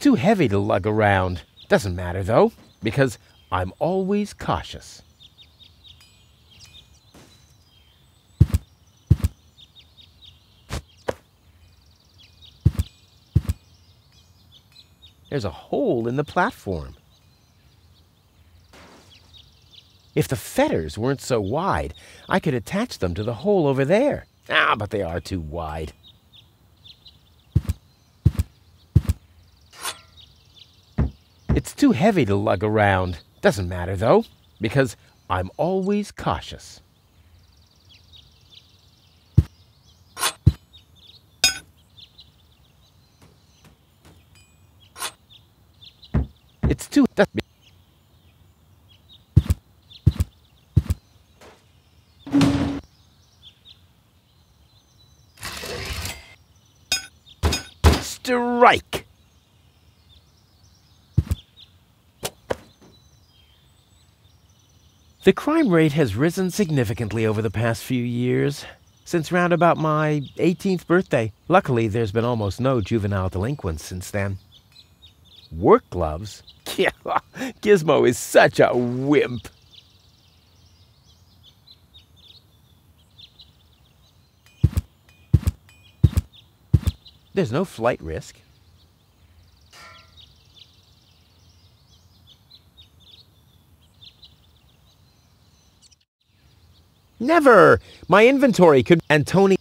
too heavy to lug around. Doesn't matter, though, because I'm always cautious. There's a hole in the platform. If the fetters weren't so wide, I could attach them to the hole over there. But they are too wide. It's too heavy to lug around. Doesn't matter, though, because I'm always cautious. It's too... Strike! The crime rate has risen significantly over the past few years, since round about my 18th birthday. Luckily, there's been almost no juvenile delinquents since then. Work gloves? Yeah, Gizmo is such a wimp. There's no flight risk. Never! My inventory could... And Tony...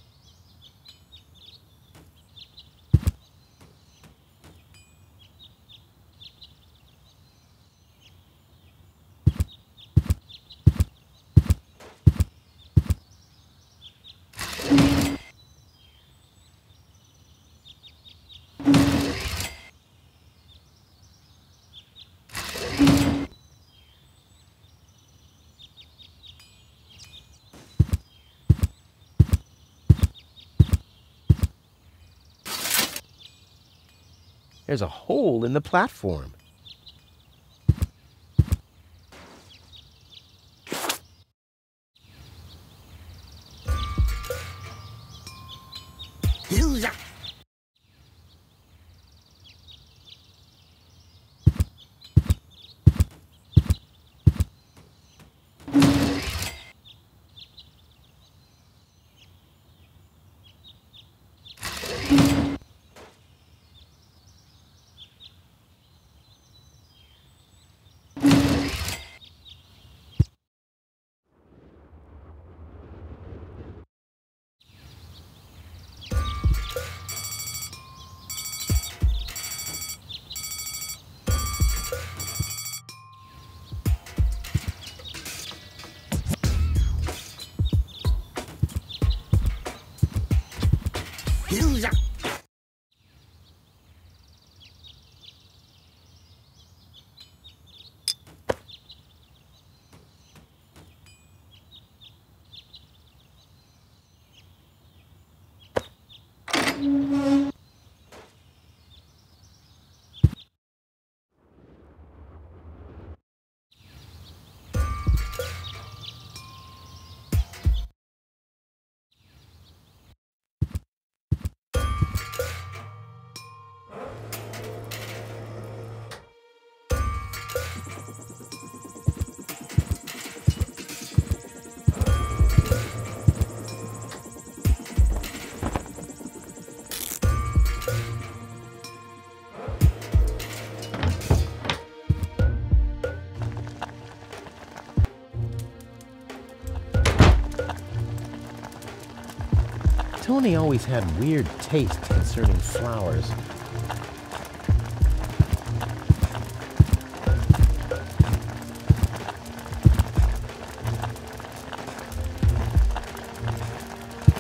There's a hole in the platform. Tony always had weird taste concerning flowers.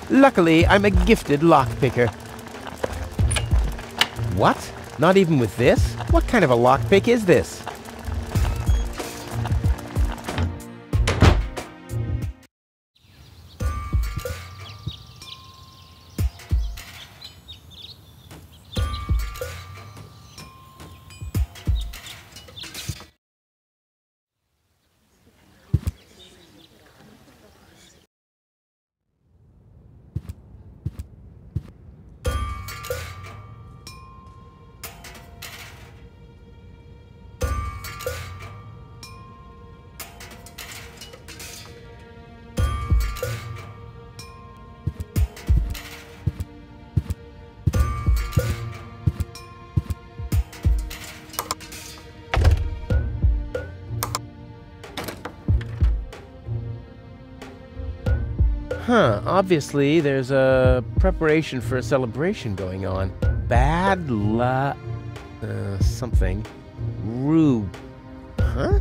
Luckily, I'm a gifted lockpicker. What? Not even with this? What kind of a lockpick is this? Obviously there's a preparation for a celebration going on. Bad la... something. Rue. Huh?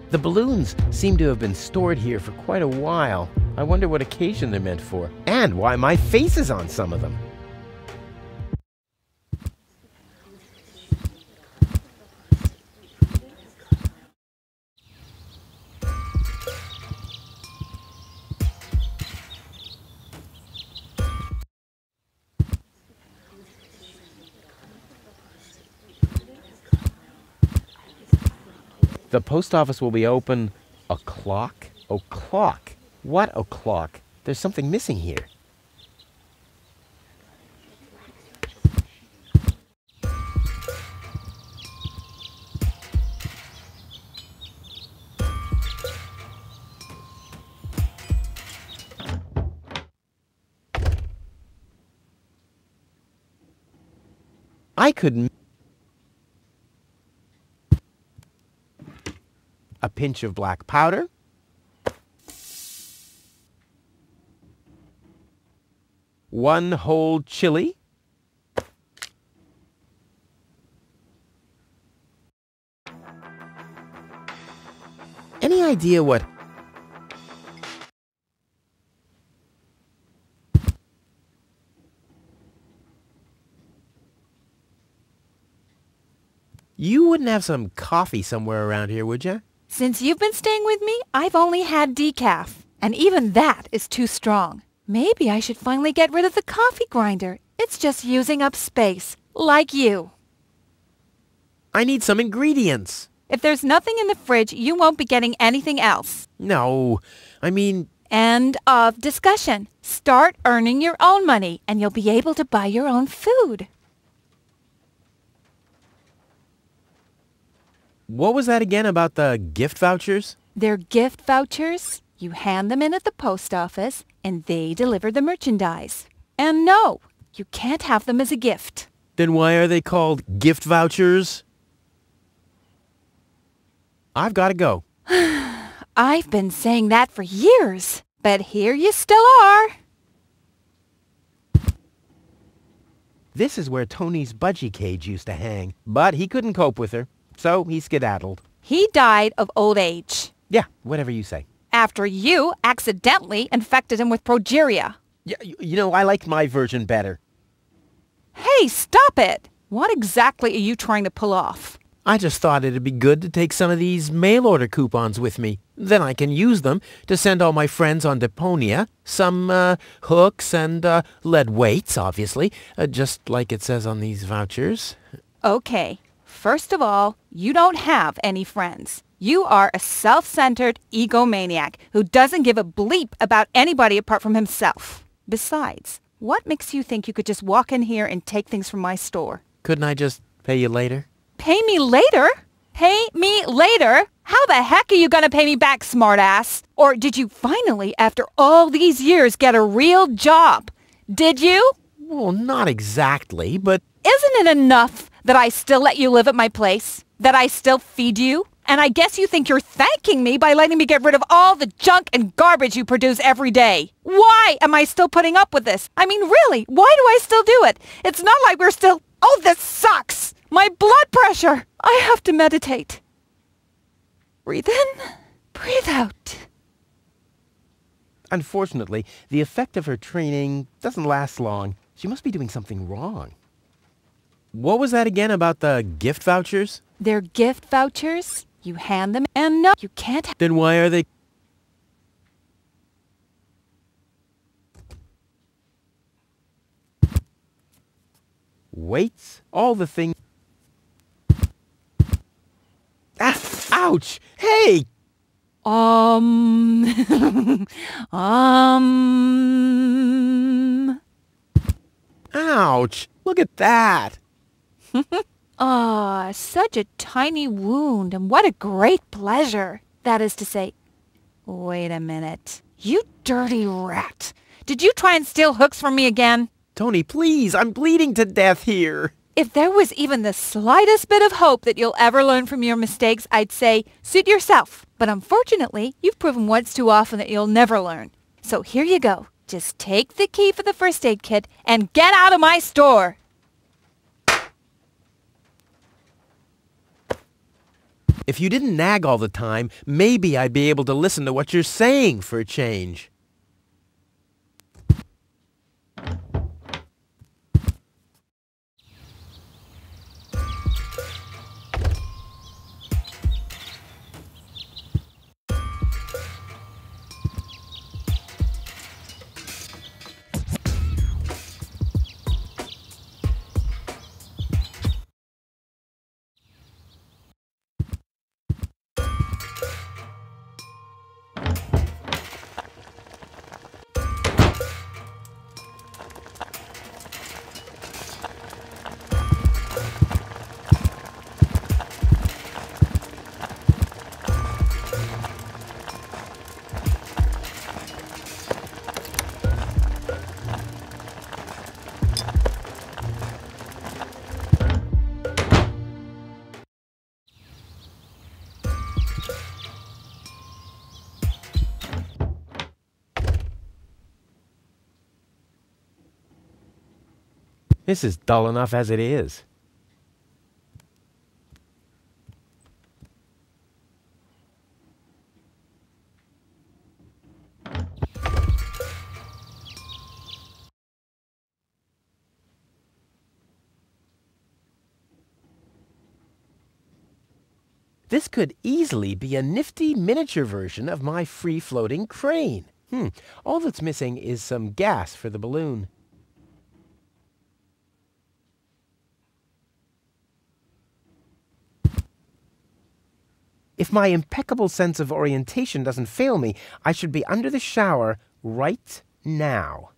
The balloons seem to have been stored here for quite a while. I wonder what occasion they're meant for, and why my face is on some of them. The post office will be open o'clock? O'clock? What o'clock? There's something missing here. I could... A pinch of black powder. One whole chili. Any idea what... You wouldn't have some coffee somewhere around here, would you? Since you've been staying with me, I've only had decaf. And even that is too strong. Maybe I should finally get rid of the coffee grinder. It's just using up space, like you. I need some ingredients. If there's nothing in the fridge, you won't be getting anything else. No, I mean... End of discussion. Start earning your own money, and you'll be able to buy your own food. What was that again about the gift vouchers? They're gift vouchers. You hand them in at the post office, and they deliver the merchandise. And no, you can't have them as a gift. Then why are they called gift vouchers? I've got to go. I've been saying that for years, but here you still are. This is where Tony's budgie cage used to hang, but he couldn't cope with her, so he skedaddled. He died of old age. Yeah, whatever you say. After you accidentally infected him with progeria. Yeah, you know, I liked my version better. Hey, stop it! What exactly are you trying to pull off? I just thought it'd be good to take some of these mail-order coupons with me. Then I can use them to send all my friends on Deponia some hooks and lead weights, obviously, just like it says on these vouchers. Okay, first of all, you don't have any friends. You are a self-centered egomaniac who doesn't give a bleep about anybody apart from himself. Besides, what makes you think you could just walk in here and take things from my store? Couldn't I just pay you later? Pay me later? Pay me later? How the heck are you gonna pay me back, smartass? Or did you finally, after all these years, get a real job? Did you? Well, not exactly, but... Isn't it enough that I still let you live at my place? That I still feed you? And I guess you think you're thanking me by letting me get rid of all the junk and garbage you produce every day. Why am I still putting up with this? I mean, really, why do I still do it? It's not like we're still... Oh, this sucks! My blood pressure! I have to meditate. Breathe in, breathe out. Unfortunately, the effect of her training doesn't last long. She must be doing something wrong. What was that again about the gift vouchers? They're gift vouchers. You hand them, and no, you can't. Then why are they... Weights? All the things... Ah! Ouch! Hey! Ouch! Look at that! Ah, such a tiny wound, and what a great pleasure. That is to say... Wait a minute. You dirty rat. Did you try and steal hooks from me again? Tony, please! I'm bleeding to death here! If there was even the slightest bit of hope that you'll ever learn from your mistakes, I'd say, suit yourself. But unfortunately, you've proven once too often that you'll never learn. So here you go. Just take the key for the first aid kit and get out of my store. If you didn't nag all the time, maybe I'd be able to listen to what you're saying for a change. This is dull enough as it is. This could easily be a nifty miniature version of my free-floating crane. All that's missing is some gas for the balloon. If my impeccable sense of orientation doesn't fail me, I should be under the shower right now.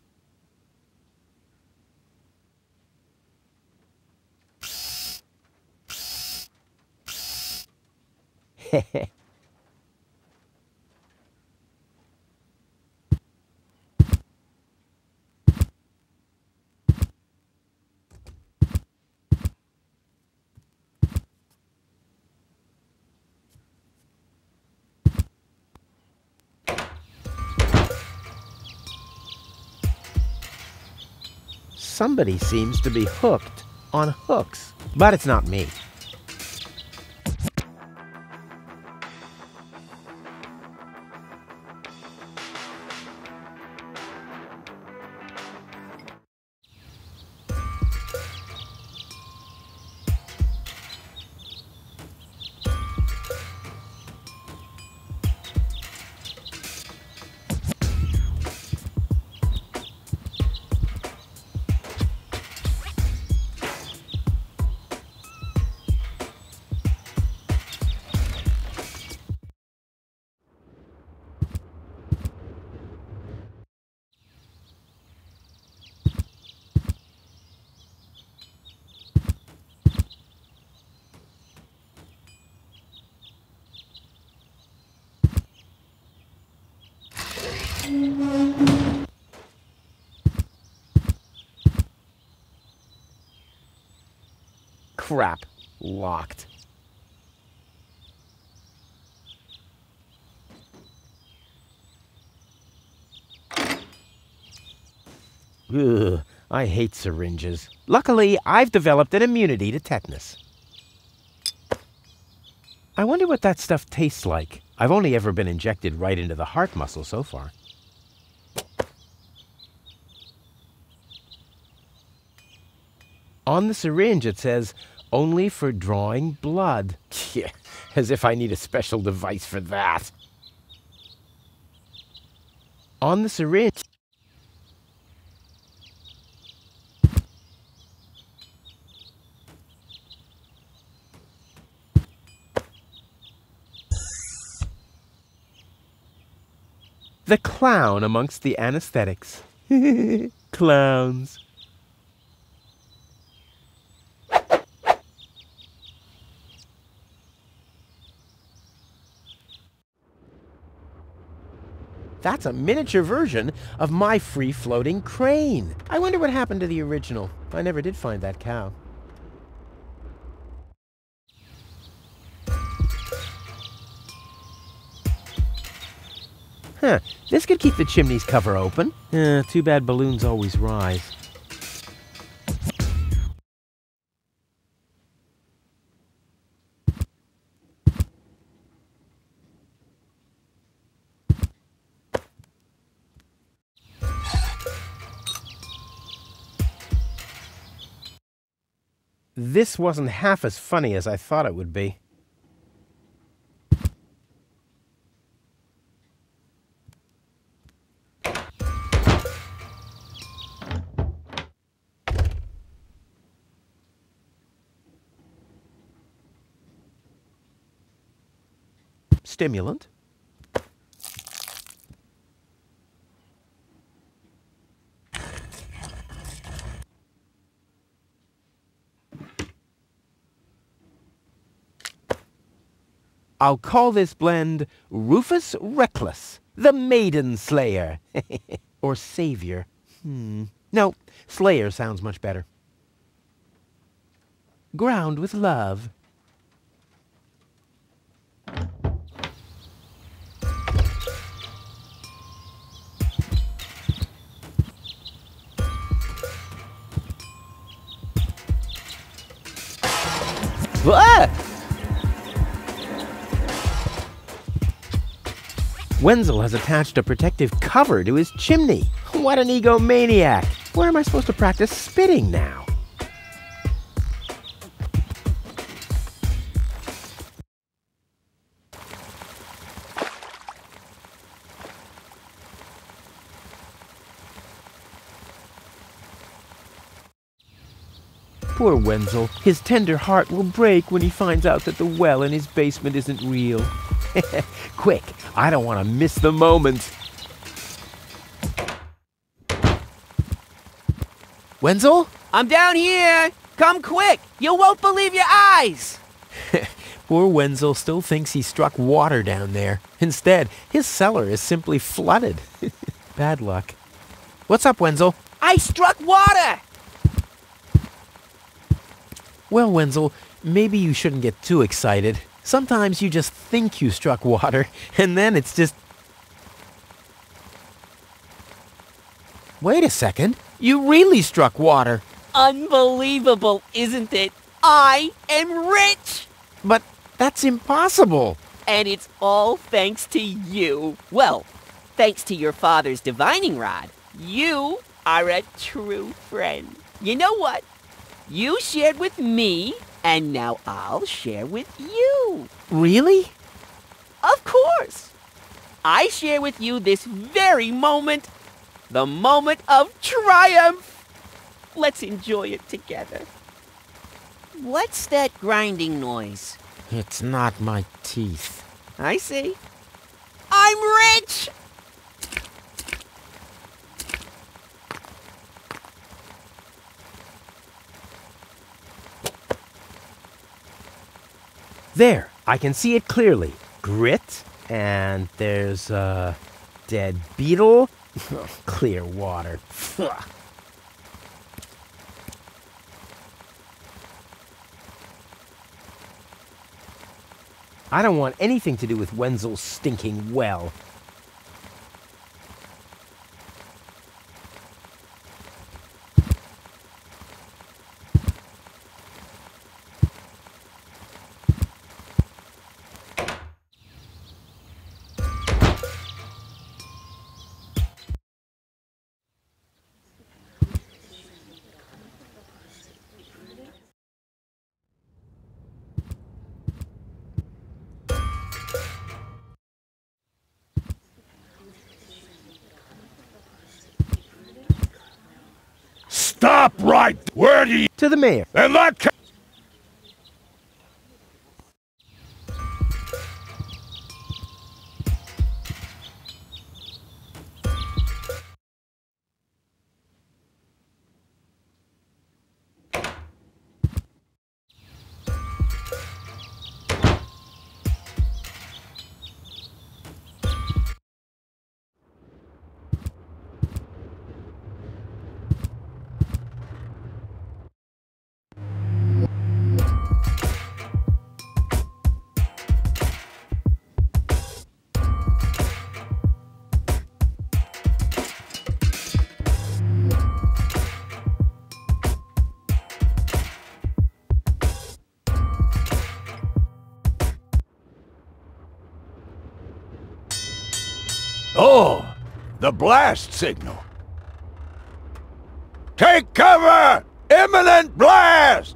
Somebody seems to be hooked on hooks, but it's not me. Crap. Locked. Ugh, I hate syringes. Luckily, I've developed an immunity to tetanus. I wonder what that stuff tastes like. I've only ever been injected right into the heart muscle so far. On the syringe it says, only for drawing blood. Yeah, as if I need a special device for that. On the syringe... The clown amongst the anesthetics. Clowns. That's a miniature version of my free-floating crane. I wonder what happened to the original. I never did find that cow. Huh, this could keep the chimney's cover open. Too bad balloons always rise. This wasn't half as funny as I thought it would be. Stimulant? I'll call this blend Rufus Reckless, the Maiden Slayer. Or Savior. No, Slayer sounds much better. Ground with love. Ah! Wenzel has attached a protective cover to his chimney. What an egomaniac! Where am I supposed to practice spitting now? Poor Wenzel. His tender heart will break when he finds out that the well in his basement isn't real. Quick, I don't want to miss the moment. Wenzel? I'm down here! Come quick! You won't believe your eyes! Poor Wenzel still thinks he struck water down there. Instead, his cellar is simply flooded. Bad luck. What's up, Wenzel? I struck water! Well, Wenzel, maybe you shouldn't get too excited. Sometimes you just think you struck water, and then it's just... Wait a second. You really struck water. Unbelievable, isn't it? I am rich! But that's impossible. And it's all thanks to you. Well, thanks to your father's divining rod. You are a true friend. You know what? You shared with me, and now I'll share with you. Really? Of course. I share with you this very moment, the moment of triumph. Let's enjoy it together. What's that grinding noise? It's not my teeth. I see. I'm rich! There, I can see it clearly. Grit, and there's a dead beetle. Clear water. I don't want anything to do with Wenzel's stinking well. Stop right where do you... To the mayor. And that... Oh, the blast signal. Take cover! Imminent blast!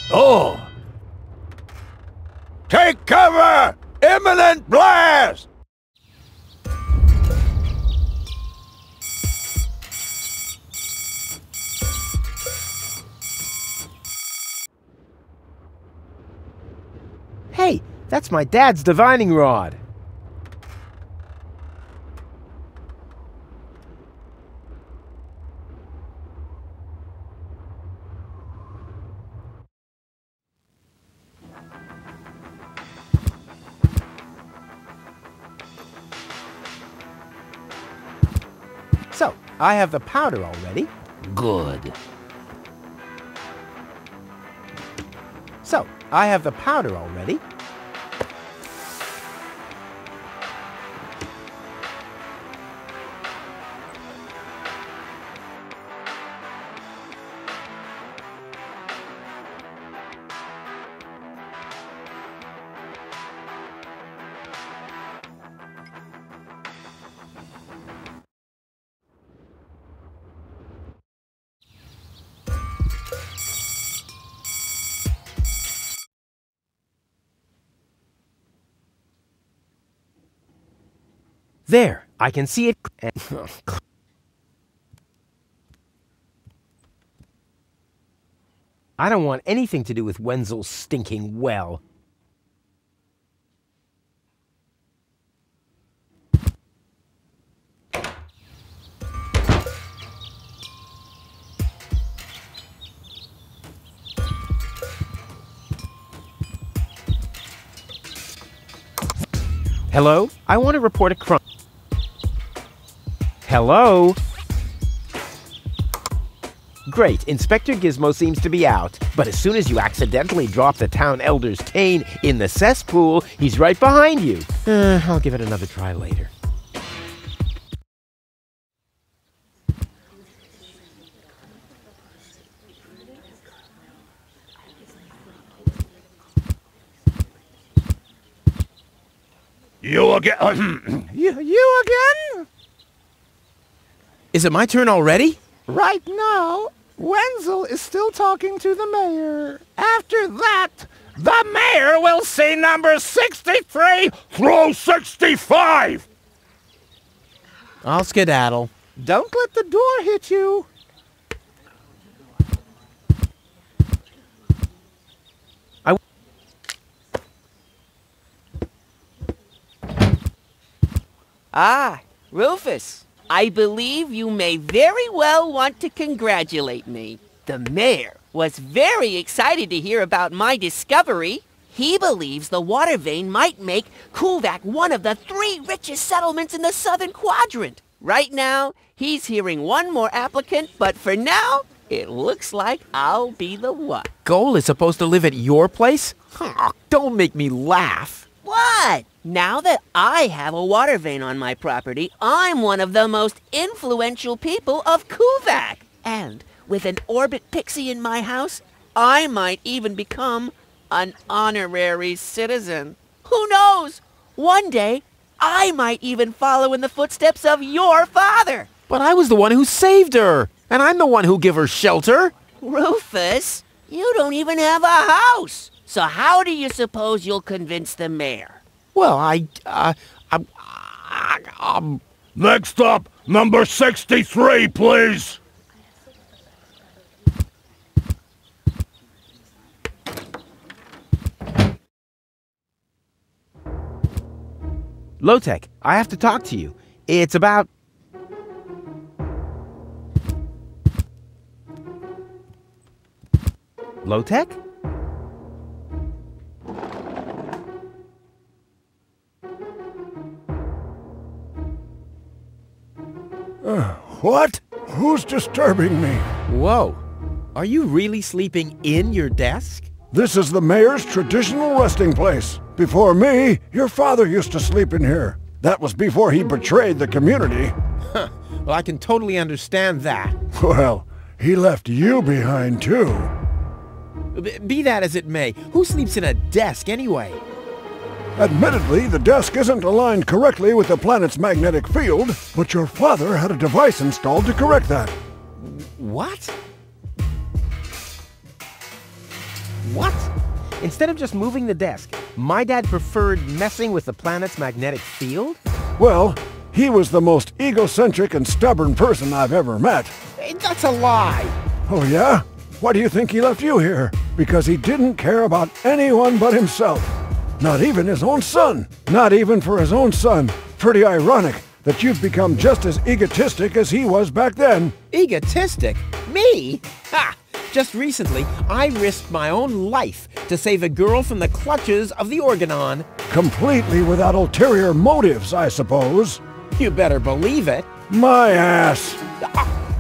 Oh! Take cover! Imminent blast! Hey, that's my dad's divining rod. So, I have the powder already. Good. So, I have the powder already. There, I can see it. I don't want anything to do with Wenzel's stinking well. Hello? I want to report a crime. Hello? Great, Inspector Gizmo seems to be out, but as soon as you accidentally drop the town elder's cane in the cesspool, he's right behind you. I'll give it another try later. You again? You again? Is it my turn already? Right now, Wenzel is still talking to the mayor. After that, The mayor will see number 63 through 65! I'll skedaddle. don't let the door hit you. Ah, Rufus, I believe you may very well want to congratulate me. The mayor was very excited to hear about my discovery. He believes the water vein might make Kuvak one of the 3 richest settlements in the southern quadrant. Right now, he's hearing one more applicant, but for now, it looks like I'll be the one. Goal is supposed to live at your place? Don't make me laugh. What? Now that I have a water vein on my property, I'm one of the most influential people of Kuvak. And with an orbit pixie in my house, I might even become an honorary citizen. Who knows? One day, I might even follow in the footsteps of your father. But I was the one who saved her, and I'm the one who gave her shelter. Rufus, you don't even have a house. So how do you suppose you'll convince the mayor? Well, Next up, number 63, please! Low-Tech, I have to talk to you. It's about... Low-Tech? What? Who's disturbing me? Whoa. Are you really sleeping in your desk? This is the mayor's traditional resting place. Before me, your father used to sleep in here. That was before he betrayed the community. Well, I can totally understand that. Well, he left you behind too. Be that as it may, who sleeps in a desk anyway? Admittedly, the desk isn't aligned correctly with the planet's magnetic field, but your father had a device installed to correct that. What? What? Instead of just moving the desk, my dad preferred messing with the planet's magnetic field? Well, he was the most egocentric and stubborn person I've ever met. Hey, that's a lie! Oh yeah? Why do you think he left you here? Because he didn't care about anyone but himself. Not even his own son. Not even for his own son. Pretty ironic that you've become just as egotistic as he was back then. Egotistic? Me? Ha! Just recently, I risked my own life to save a girl from the clutches of the Organon. Completely without ulterior motives, I suppose. You better believe it. My ass.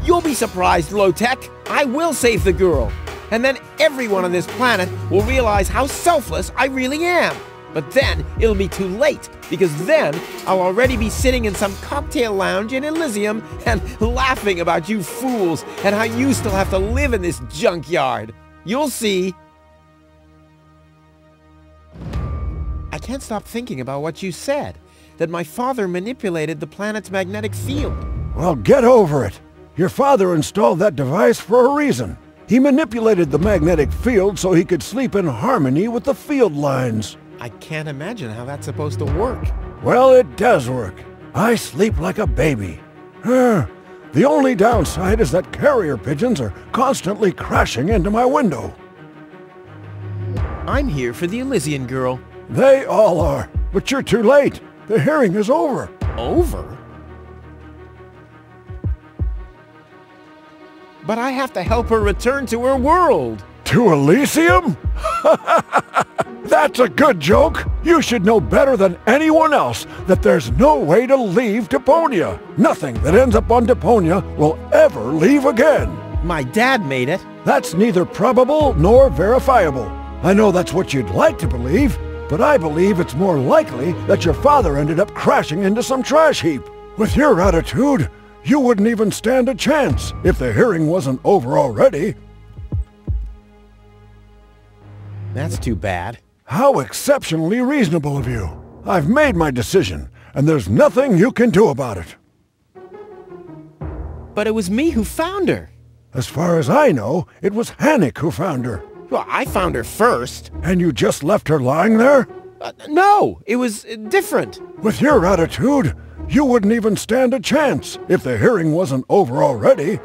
You'll be surprised, Low-Tech. I will save the girl. And then everyone on this planet will realize how selfless I really am. But then it'll be too late, because then I'll already be sitting in some cocktail lounge in Elysium and laughing about you fools and how you still have to live in this junkyard. You'll see. I can't stop thinking about what you said, that my father manipulated the planet's magnetic field. Well, get over it. Your father installed that device for a reason. He manipulated the magnetic field so he could sleep in harmony with the field lines. I can't imagine how that's supposed to work. Well, it does work. I sleep like a baby. The only downside is that carrier pigeons are constantly crashing into my window. I'm here for the Elysian girl. They all are, but you're too late. The hearing is over. Over? But I have to help her return to her world. To Elysium? That's a good joke. You should know better than anyone else that there's no way to leave Deponia. Nothing that ends up on Deponia will ever leave again. My dad made it. That's neither probable nor verifiable. I know that's what you'd like to believe, but I believe it's more likely that your father ended up crashing into some trash heap. With your attitude, you wouldn't even stand a chance if the hearing wasn't over already. That's too bad. How exceptionally reasonable of you. I've made my decision, and there's nothing you can do about it. But it was me who found her. As far as I know, it was Hannick who found her. Well, I found her first. And you just left her lying there? No, it was different. With your attitude, you wouldn't even stand a chance if the hearing wasn't over already.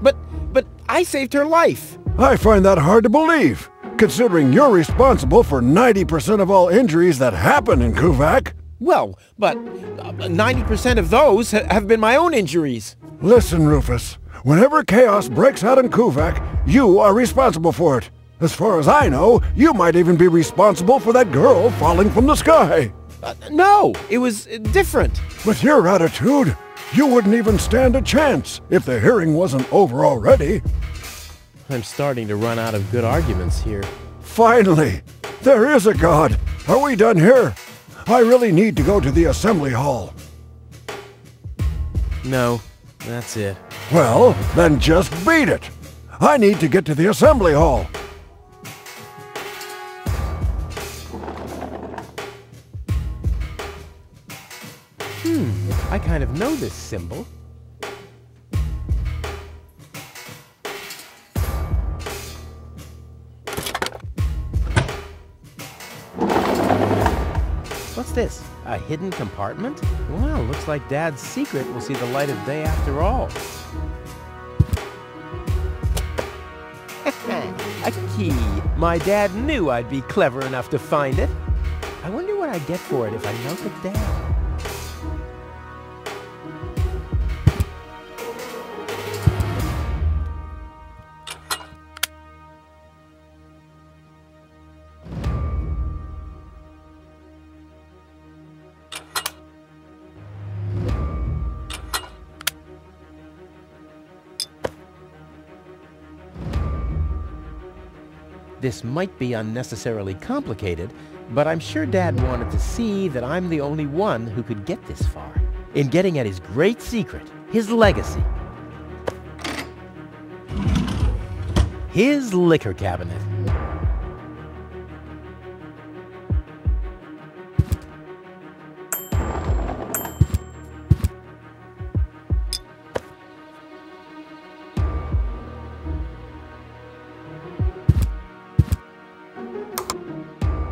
But I saved her life. I find that hard to believe, considering you're responsible for 90% of all injuries that happen in Kuvak. Well, but 90% of those have been my own injuries. Listen, Rufus, whenever chaos breaks out in Kuvak, you are responsible for it. As far as I know, you might even be responsible for that girl falling from the sky. No, it was different. With your attitude, you wouldn't even stand a chance if the hearing wasn't over already. I'm starting to run out of good arguments here. Finally! There is a God! Are we done here? I really need to go to the assembly hall. No, that's it. Well, then just beat it! I need to get to the assembly hall. I kind of know this symbol. What's this? A hidden compartment? Well, looks like Dad's secret will see the light of day after all. A key. My dad knew I'd be clever enough to find it. I wonder what I'd get for it if I melt it down. This might be unnecessarily complicated, but I'm sure Dad wanted to see that I'm the only one who could get this far. In getting at his great secret, his legacy. His liquor cabinet.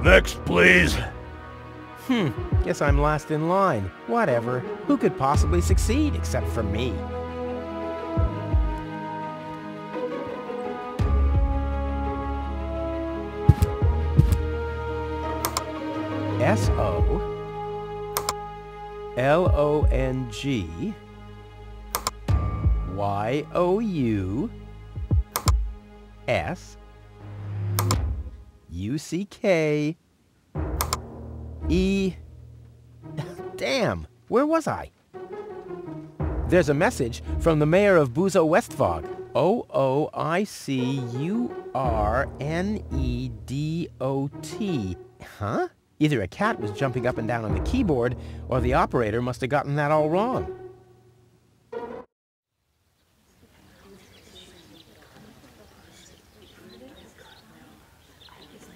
Next, please. Guess I'm last in line. Whatever. Who could possibly succeed except for me? SOLONGYOUCKE. Damn, where was I? There's a message from the mayor of Buzo Westfog. OOICURNEDOT. Huh? Either a cat was jumping up and down on the keyboard, or the operator must have gotten that all wrong.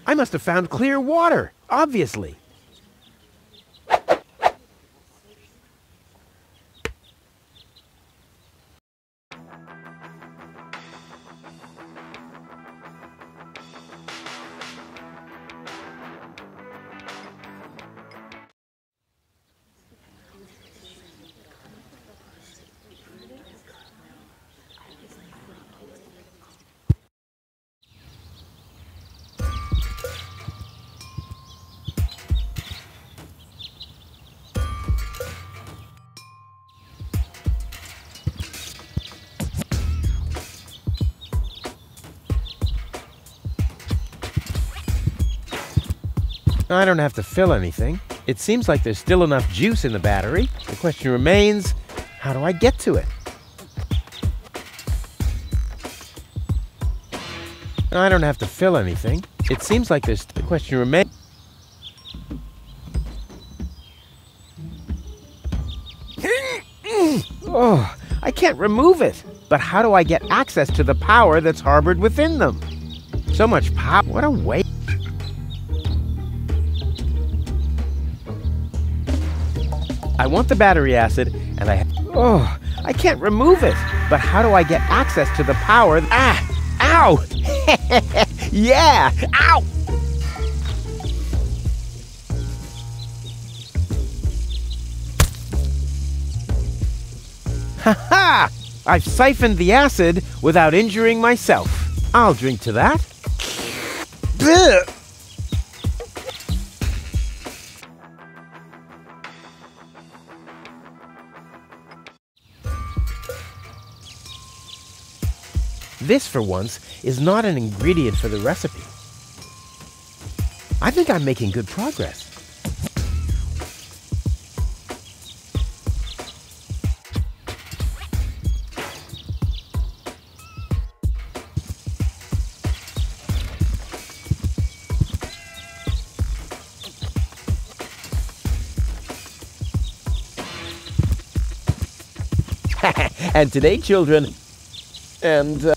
I must have found clear water, obviously. I don't have to fill anything. It seems like there's still enough juice in the battery. The question remains, how do I get to it? I don't have to fill anything. It seems like there's... The question remains... Oh, I can't remove it. But how do I get access to the power that's harbored within them? So much power. What a waste. I want the battery acid, and I can't remove it. But how do I get access to the power? Ow! Yeah! Ow! Ha-ha! I've siphoned the acid without injuring myself. I'll drink to that. Blech. This, for once, is not an ingredient for the recipe. I think I'm making good progress. And today, children, and...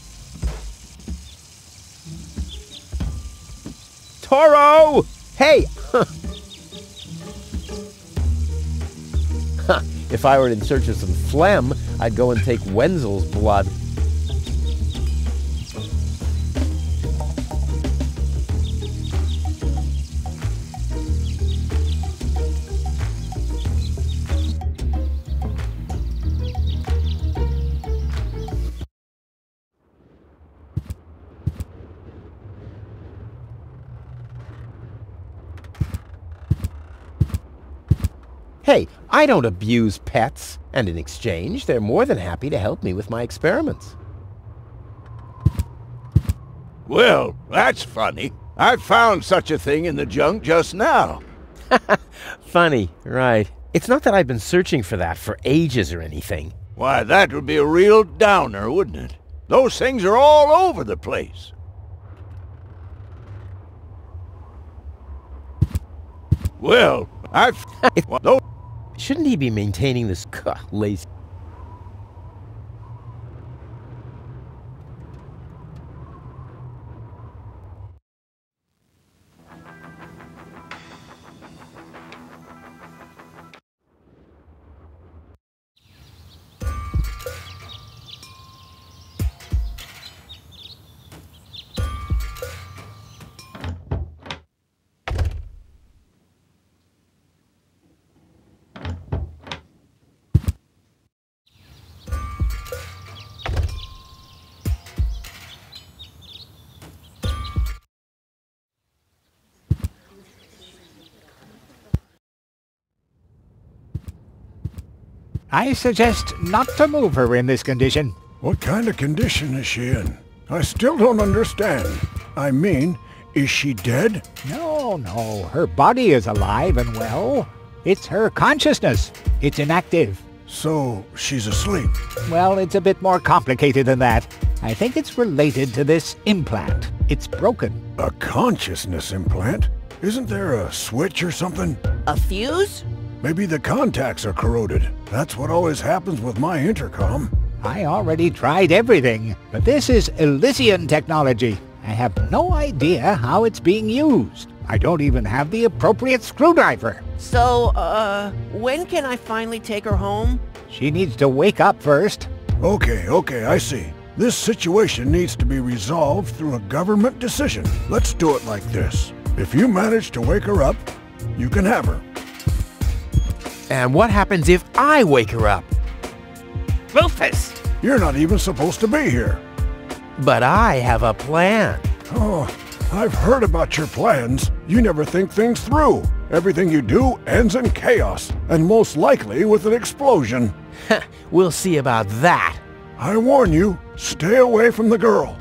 Toro! Hey! If I were in search of some phlegm, I'd go and take Wenzel's blood. Hey, I don't abuse pets, and in exchange, they're more than happy to help me with my experiments. Well, that's funny. I found such a thing in the junk just now. Funny, right. It's not that I've been searching for that for ages or anything. Why, that would be a real downer, wouldn't it? Those things are all over the place. Well, I've... no. Shouldn't he be maintaining this lazy... I suggest not to move her in this condition. What kind of condition is she in? I still don't understand. I mean, is she dead? No, her body is alive and well. It's her consciousness. It's inactive. So, she's asleep. Well, it's a bit more complicated than that. I think it's related to this implant. It's broken. A consciousness implant? Isn't there a switch or something? A fuse? Maybe the contacts are corroded. That's what always happens with my intercom. I already tried everything, but this is Elysian technology. I have no idea how it's being used. I don't even have the appropriate screwdriver. So, when can I finally take her home? She needs to wake up first. Okay, I see. This situation needs to be resolved through a government decision. Let's do it like this. If you manage to wake her up, you can have her. And what happens if I wake her up? Rufus! You're not even supposed to be here. But I have a plan. Oh, I've heard about your plans. You never think things through. Everything you do ends in chaos, and most likely with an explosion. We'll see about that. I warn you, stay away from the girl.